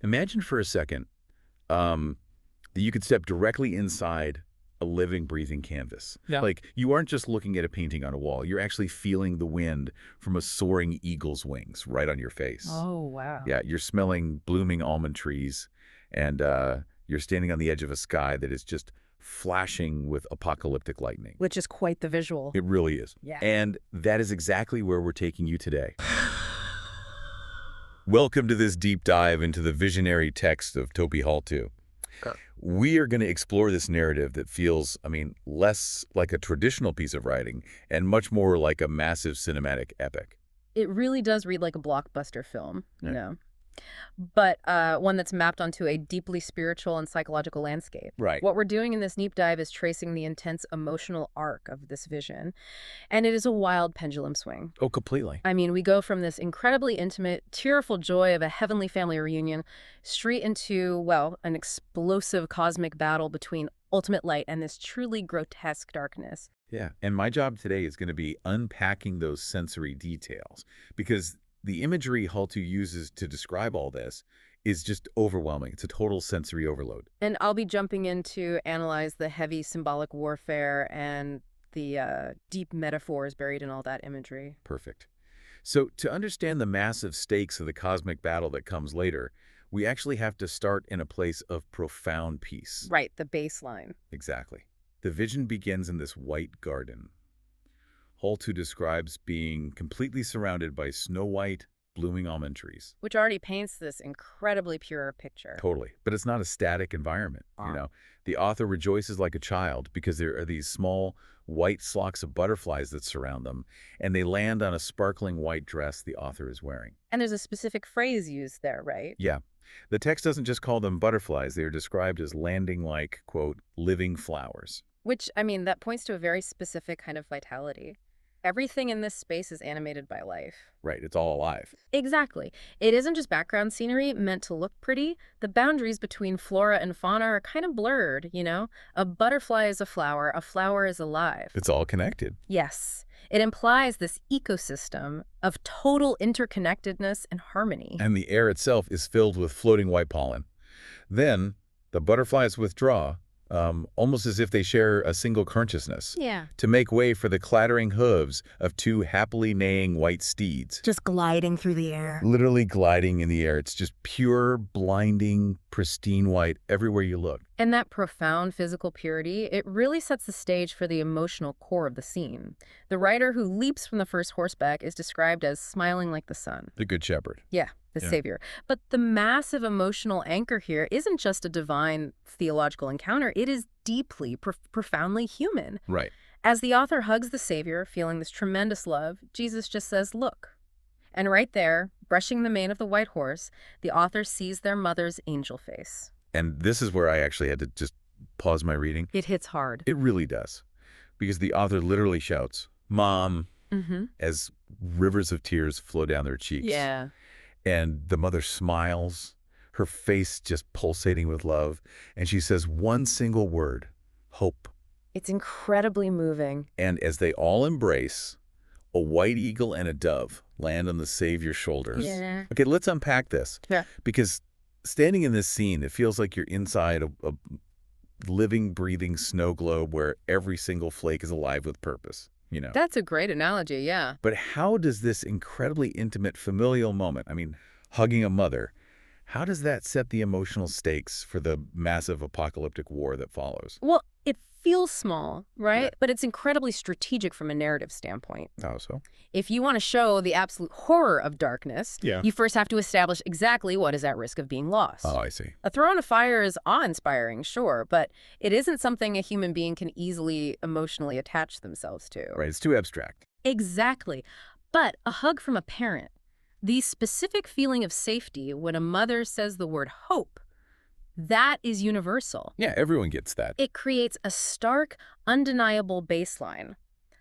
Imagine for a second that you could step directly inside a living, breathing canvas. Yeah. Like, you aren't just looking at a painting on a wall. You're actually feeling the wind from a soaring eagle's wings right on your face. Oh, wow. Yeah, you're smelling blooming almond trees, and you're standing on the edge of a sky that is just flashing with apocalyptic lightning. Which is quite the visual. It really is. Yeah. And that is exactly where we're taking you today. Welcome to this deep dive into the visionary text of Topi Haltu. We are going to explore this narrative that feels, less like a traditional piece of writing and much more like a massive cinematic epic. It really does read like a blockbuster film, you Yeah. know, but one that's mapped onto a deeply spiritual and psychological landscape. Right. What we're doing in this deep dive is tracing the intense emotional arc of this vision, and it is a wild pendulum swing. Oh, completely. We go from this incredibly intimate, tearful joy of a heavenly family reunion straight into, well, an explosive cosmic battle between ultimate light and this truly grotesque darkness. Yeah, and my job today is going to be unpacking those sensory details, because the imagery Haltu uses to describe all this is just overwhelming. It's a total sensory overload. And I'll be jumping in to analyze the heavy symbolic warfare and the deep metaphors buried in all that imagery. Perfect. So to understand the massive stakes of the cosmic battle that comes later, we actually have to start in a place of profound peace. Right, the baseline. Exactly. The vision begins in this white garden. Haltu describes being completely surrounded by snow-white, blooming almond trees. Which already paints this incredibly pure picture. Totally. But it's not a static environment, you know. The author rejoices like a child because there are these small white flocks of butterflies that surround them, and they land on a sparkling white dress the author is wearing. And there's a specific phrase used there, right? Yeah. The text doesn't just call them butterflies. They are described as landing like, quote, living flowers. Which, that points to a very specific kind of vitality. Everything in this space is animated by life. Right, it's all alive. Exactly. It isn't just background scenery meant to look pretty. The boundaries between flora and fauna are kind of blurred, you know? A butterfly is a flower is alive. It's all connected. Yes. It implies this ecosystem of total interconnectedness and harmony. And the air itself is filled with floating white pollen. Then the butterflies withdraw, almost as if they share a single consciousness, Yeah. to make way for the clattering hooves of two happily neighing white steeds. Just gliding through the air. Literally gliding in the air. It's just pure, blinding, pristine white everywhere you look. And that profound physical purity, it really sets the stage for the emotional core of the scene. The rider who leaps from the first horseback is described as smiling like the sun. The Good Shepherd. Yeah, the Yeah. savior. But the massive emotional anchor here isn't just a divine theological encounter. It is deeply, profoundly human. Right. As the author hugs the savior, feeling this tremendous love, Jesus just says, "Look." And right there, brushing the mane of the white horse, the author sees their mother's angel face. And this is where I actually had to just pause my reading. It hits hard. It really does. Because the author literally shouts, "Mom," Mm-hmm. as rivers of tears flow down their cheeks. Yeah. And the mother smiles, her face just pulsating with love, and she says one single word, hope. It's incredibly moving. And as they all embrace, a white eagle and a dove land on the Savior's shoulders. Yeah. Okay, let's unpack this. Yeah. Because standing in this scene, it feels like you're inside a living, breathing snow globe where every single flake is alive with purpose, you know. That's a great analogy, yeah. But how does this incredibly intimate familial moment, hugging a mother, how does that set the emotional stakes for the massive apocalyptic war that follows? Well, it feels small, right? Yeah. But it's incredibly strategic from a narrative standpoint. How so? If you want to show the absolute horror of darkness, Yeah. you first have to establish exactly what is at risk of being lost. Oh, I see. A throw in a fire is awe-inspiring, sure, but it isn't something a human being can easily emotionally attach themselves to. Right, it's too abstract. Exactly. But a hug from a parent, the specific feeling of safety when a mother says the word hope, that is universal. Yeah, everyone gets that. It creates a stark, undeniable baseline.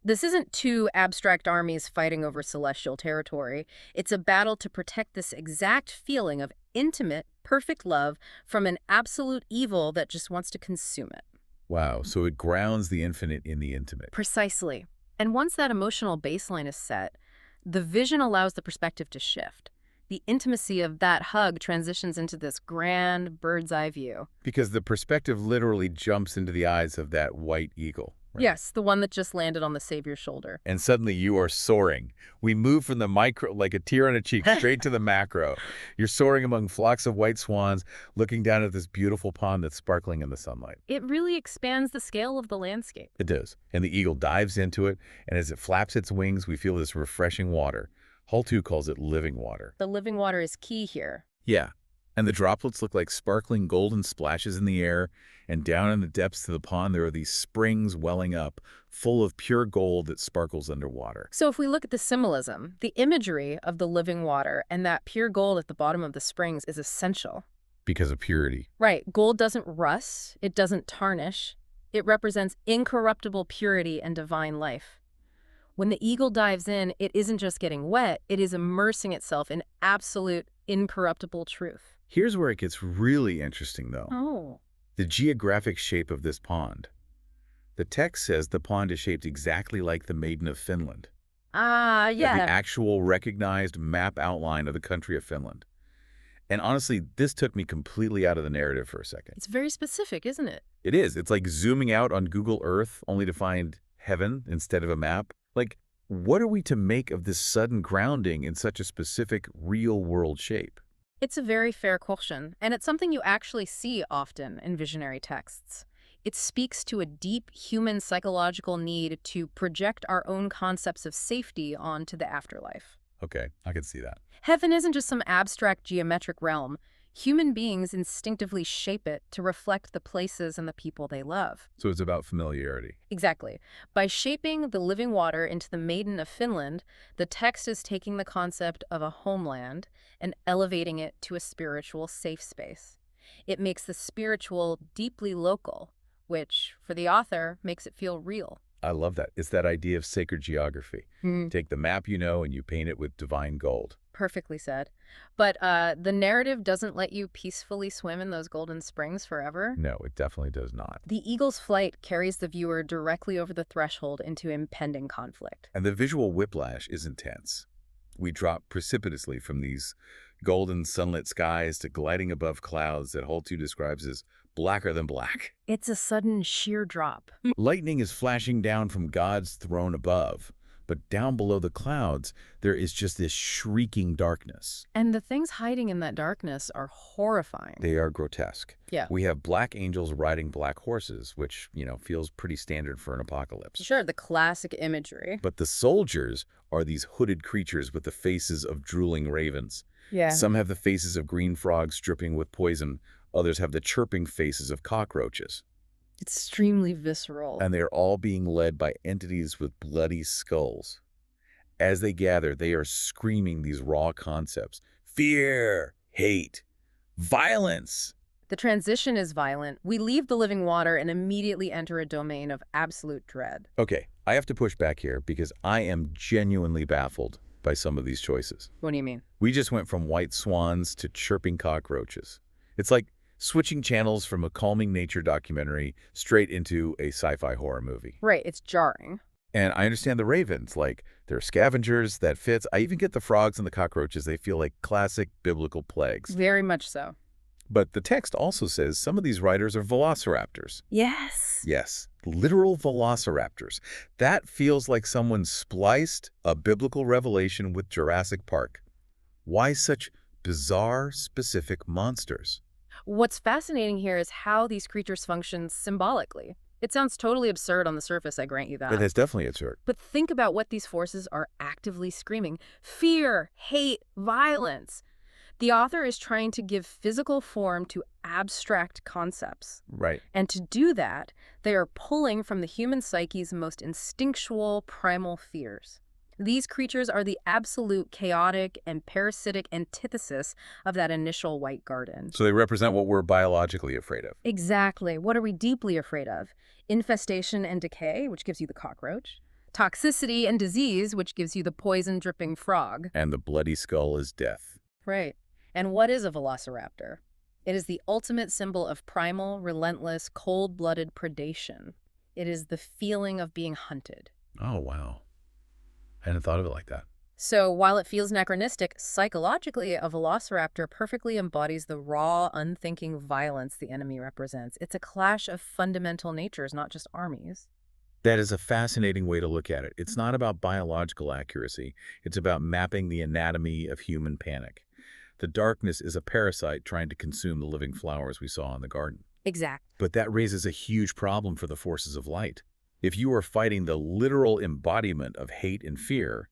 This isn't two abstract armies fighting over celestial territory. It's a battle to protect this exact feeling of intimate, perfect love from an absolute evil that just wants to consume it. Wow, so it grounds the infinite in the intimate. Precisely. And once that emotional baseline is set, the vision allows the perspective to shift. The intimacy of that hug transitions into this grand bird's eye view. Because the perspective literally jumps into the eyes of that white eagle. Right? Yes, the one that just landed on the savior's shoulder. And suddenly you are soaring. We move from the micro, like a tear on a cheek, straight to the macro. You're soaring among flocks of white swans, looking down at this beautiful pond that's sparkling in the sunlight. It really expands the scale of the landscape. It does. And the eagle dives into it, and as it flaps its wings, we feel this refreshing water. Hull 2 calls it living water. The living water is key here. Yeah. And the droplets look like sparkling golden splashes in the air, and down in the depths of the pond there are these springs welling up, full of pure gold that sparkles underwater. So if we look at the symbolism, the imagery of the living water and that pure gold at the bottom of the springs is essential. Because of purity. Right. Gold doesn't rust. It doesn't tarnish. It represents incorruptible purity and divine life. When the eagle dives in, it isn't just getting wet, it is immersing itself in absolute, incorruptible truth. Here's where it gets really interesting, though. Oh. The geographic shape of this pond. The text says the pond is shaped exactly like the Maiden of Finland. Ah, yeah. The actual recognized map outline of the country of Finland. And honestly, this took me completely out of the narrative for a second. It's very specific, isn't it? It is. It's like zooming out on Google Earth only to find heaven instead of a map. Like, what are we to make of this sudden grounding in such a specific real-world shape? It's a very fair question, and it's something you actually see often in visionary texts. It speaks to a deep human psychological need to project our own concepts of safety onto the afterlife. Okay, I can see that. Heaven isn't just some abstract geometric realm. Human beings instinctively shape it to reflect the places and the people they love. So it's about familiarity. Exactly. By shaping the living water into the Maiden of Finland, the text is taking the concept of a homeland and elevating it to a spiritual safe space. It makes the spiritual deeply local, which, for the author, makes it feel real. I love that. It's that idea of sacred geography. Take the map you know and you paint it with divine gold. Perfectly said. But the narrative doesn't let you peacefully swim in those golden springs forever. No, it definitely does not. The eagle's flight carries the viewer directly over the threshold into impending conflict. And the visual whiplash is intense. We drop precipitously from these golden sunlit skies to gliding above clouds that Hull 2 describes as blacker than black. It's a sudden sheer drop. Lightning is flashing down from God's throne above, but down below the clouds, there is just this shrieking darkness. And the things hiding in that darkness are horrifying. They are grotesque. Yeah. We have black angels riding black horses, which, feels pretty standard for an apocalypse. Sure, the classic imagery. But the soldiers are these hooded creatures with the faces of drooling ravens. Yeah. Some have the faces of green frogs dripping with poison. Others have the chirping faces of cockroaches. Extremely visceral. And they are all being led by entities with bloody skulls. As they gather, they are screaming these raw concepts. Fear, hate, violence. The transition is violent. We leave the living water and immediately enter a domain of absolute dread. Okay, I have to push back here because I am genuinely baffled by some of these choices. What do you mean? We just went from white swans to chirping cockroaches. It's like switching channels from a calming nature documentary straight into a sci-fi horror movie. Right, it's jarring. And I understand the ravens, like they're scavengers, that fits. I even get the frogs and the cockroaches. They feel like classic biblical plagues. Very much so. But the text also says some of these riders are velociraptors. Yes. Yes, literal velociraptors. That feels like someone spliced a biblical revelation with Jurassic Park. Why such bizarre, specific monsters? What's fascinating here is how these creatures function symbolically. It sounds totally absurd on the surface, I grant you that. It is definitely absurd. But think about what these forces are actively screaming. Fear, hate, violence. The author is trying to give physical form to abstract concepts. Right. And to do that, they are pulling from the human psyche's most instinctual, primal fears. These creatures are the absolute chaotic and parasitic antithesis of that initial white garden. So they represent what we're biologically afraid of. Exactly. What are we deeply afraid of? Infestation and decay, which gives you the cockroach. Toxicity and disease, which gives you the poison-dripping frog. And the bloody skull is death. Right. And what is a velociraptor? It is the ultimate symbol of primal, relentless, cold-blooded predation. It is the feeling of being hunted. Oh, wow. I hadn't thought of it like that. So while it feels anachronistic, psychologically, a velociraptor perfectly embodies the raw, unthinking violence the enemy represents. It's a clash of fundamental natures, not just armies. That is a fascinating way to look at it. It's not about biological accuracy. It's about mapping the anatomy of human panic. The darkness is a parasite trying to consume the living flowers we saw in the garden. Exact. But that raises a huge problem for the forces of light. If you are fighting the literal embodiment of hate and fear,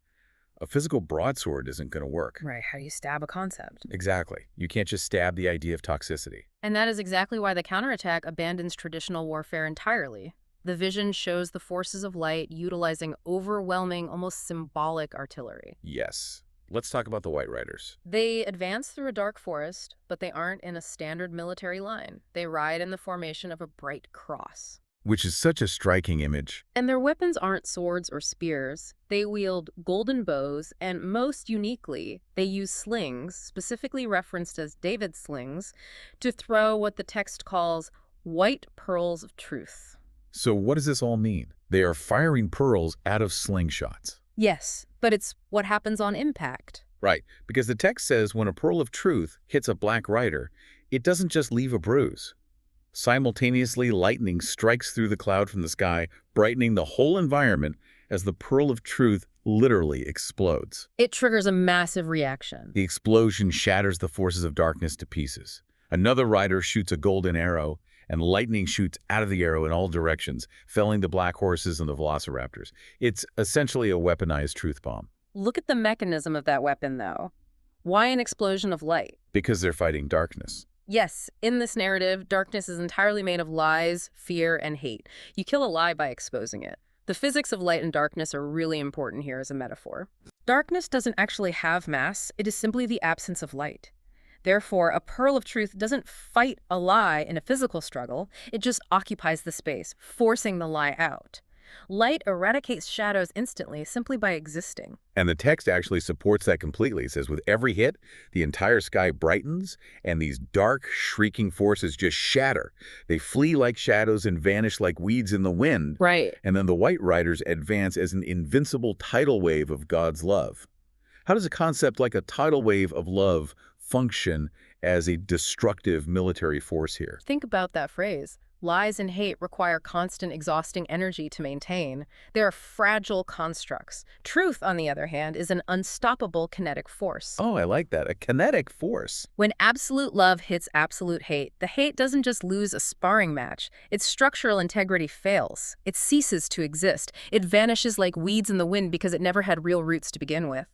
a physical broadsword isn't going to work. Right, how do you stab a concept? Exactly. You can't just stab the idea of toxicity. And that is exactly why the counterattack abandons traditional warfare entirely. The vision shows the forces of light utilizing overwhelming, almost symbolic artillery. Yes. Let's talk about the White Riders. They advance through a dark forest, but they aren't in a standard military line. They ride in the formation of a bright cross. Which is such a striking image. And their weapons aren't swords or spears. They wield golden bows, and most uniquely, they use slings, specifically referenced as David's slings, to throw what the text calls white pearls of truth. So what does this all mean? They are firing pearls out of slingshots. Yes, but it's what happens on impact. Right, because the text says when a pearl of truth hits a black rider, it doesn't just leave a bruise. Simultaneously, lightning strikes through the cloud from the sky, brightening the whole environment as the pearl of truth literally explodes. It triggers a massive reaction. The explosion shatters the forces of darkness to pieces. Another rider shoots a golden arrow, and lightning shoots out of the arrow in all directions, felling the black horses and the velociraptors. It's essentially a weaponized truth bomb. Look at the mechanism of that weapon, though. Why an explosion of light? Because they're fighting darkness. Yes, in this narrative, darkness is entirely made of lies, fear, and hate. You kill a lie by exposing it. The physics of light and darkness are really important here as a metaphor. Darkness doesn't actually have mass, it is simply the absence of light. Therefore, a pearl of truth doesn't fight a lie in a physical struggle, it just occupies the space, forcing the lie out. Light eradicates shadows instantly simply by existing. And the text actually supports that completely. It says with every hit, the entire sky brightens, and these dark, shrieking forces just shatter. They flee like shadows and vanish like weeds in the wind. Right. And then the White Riders advance as an invincible tidal wave of God's love. How does a concept like a tidal wave of love function as a destructive military force here? Think about that phrase. Lies and hate require constant, exhausting energy to maintain. They are fragile constructs. Truth, on the other hand, is an unstoppable kinetic force. Oh, I like that. A kinetic force. When absolute love hits absolute hate, the hate doesn't just lose a sparring match. Its structural integrity fails. It ceases to exist. It vanishes like weeds in the wind because it never had real roots to begin with.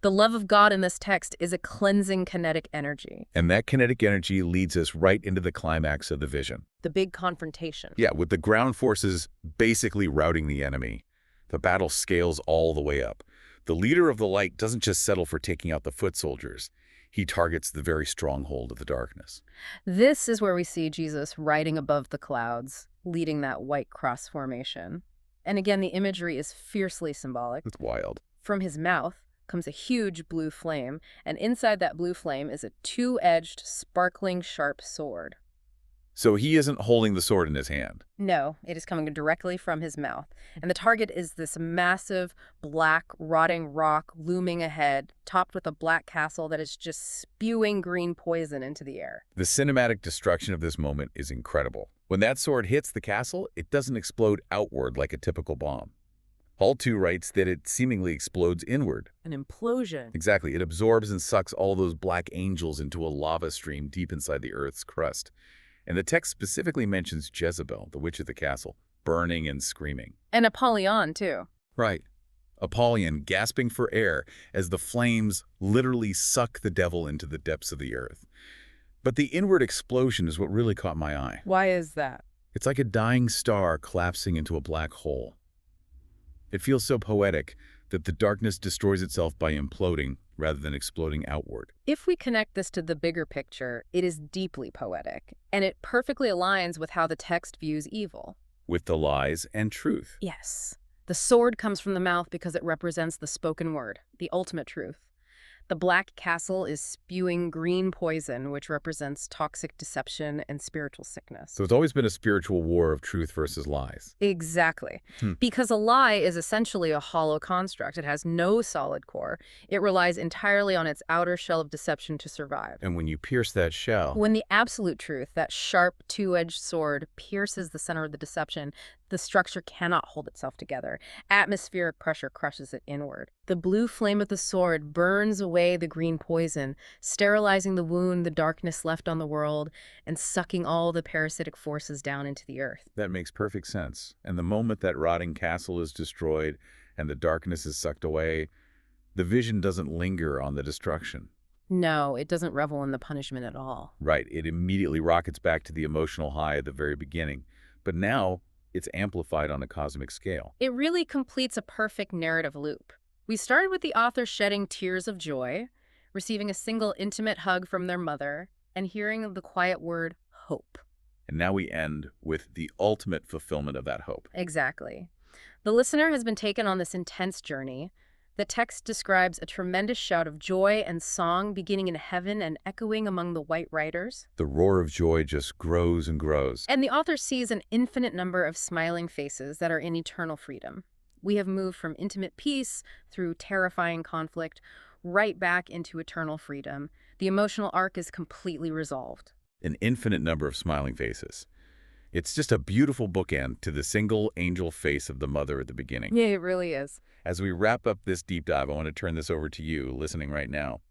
The love of God in this text is a cleansing kinetic energy. And that kinetic energy leads us right into the climax of the vision. The big confrontation. Yeah, with the ground forces basically routing the enemy. The battle scales all the way up. The leader of the light doesn't just settle for taking out the foot soldiers. He targets the very stronghold of the darkness. This is where we see Jesus riding above the clouds, leading that white cross formation. And again, the imagery is fiercely symbolic. It's wild. From his mouth comes a huge blue flame, and inside that blue flame is a two-edged, sparkling, sharp sword. So he isn't holding the sword in his hand. No, it is coming directly from his mouth. And the target is this massive, black, rotting rock looming ahead, topped with a black castle that is just spewing green poison into the air. The cinematic destruction of this moment is incredible. When that sword hits the castle, it doesn't explode outward like a typical bomb. Hull 2 writes that it seemingly explodes inward. An implosion. Exactly. It absorbs and sucks all those black angels into a lava stream deep inside the Earth's crust. And the text specifically mentions Jezebel, the witch of the castle, burning and screaming. And Apollyon, too. Right. Apollyon gasping for air as the flames literally suck the devil into the depths of the earth. But the inward explosion is what really caught my eye. Why is that? It's like a dying star collapsing into a black hole. It feels so poetic that the darkness destroys itself by imploding rather than exploding outward. If we connect this to the bigger picture, it is deeply poetic, and it perfectly aligns with how the text views evil. With the lies and truth. Yes. The sword comes from the mouth because it represents the spoken word, the ultimate truth. The Black Castle is spewing green poison, which represents toxic deception and spiritual sickness. So it's always been a spiritual war of truth versus lies. Exactly. Hmm. Because a lie is essentially a hollow construct. It has no solid core. It relies entirely on its outer shell of deception to survive. And when you pierce that shell, When the absolute truth, that sharp, two-edged sword, pierces the center of the deception, the structure cannot hold itself together. Atmospheric pressure crushes it inward. The blue flame of the sword burns away the green poison, sterilizing the wound the darkness left on the world and sucking all the parasitic forces down into the earth. that makes perfect sense. And the moment that rotting castle is destroyed and the darkness is sucked away, the vision doesn't linger on the destruction. No, it doesn't revel in the punishment at all. Right, it immediately rockets back to the emotional high at the very beginning. But now, it's amplified on a cosmic scale. It really completes a perfect narrative loop. We started with the author shedding tears of joy, receiving a single intimate hug from their mother, and hearing the quiet word, hope. And now we end with the ultimate fulfillment of that hope. Exactly. The listener has been taken on this intense journey. The text describes a tremendous shout of joy and song beginning in heaven and echoing among the white riders. The roar of joy just grows and grows. And the author sees an infinite number of smiling faces that are in eternal freedom. We have moved from intimate peace through terrifying conflict right back into eternal freedom. The emotional arc is completely resolved. An infinite number of smiling faces. It's just a beautiful bookend to the single angel face of the mother at the beginning. Yeah, it really is. As we wrap up this deep dive, I want to turn this over to you, listening right now.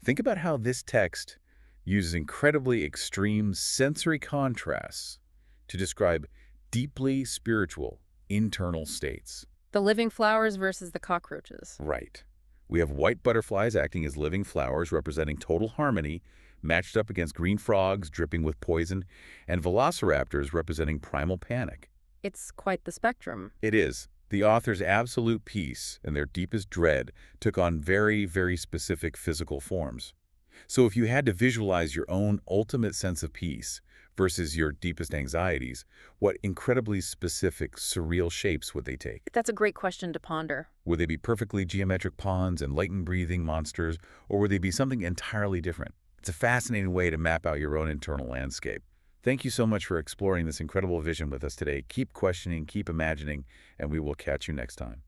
Think about how this text uses incredibly extreme sensory contrasts to describe deeply spiritual internal states. The living flowers versus the cockroaches. Right. We have white butterflies acting as living flowers, representing total harmony, matched up against green frogs dripping with poison, and velociraptors representing primal panic. It's quite the spectrum. It is. The author's absolute peace and their deepest dread took on very, very specific physical forms. So if you had to visualize your own ultimate sense of peace versus your deepest anxieties, what incredibly specific, surreal shapes would they take? That's a great question to ponder. Would they be perfectly geometric ponds and lightning-breathing monsters, or would they be something entirely different? It's a fascinating way to map out your own internal landscape. Thank you so much for exploring this incredible vision with us today. Keep questioning, keep imagining, and we will catch you next time.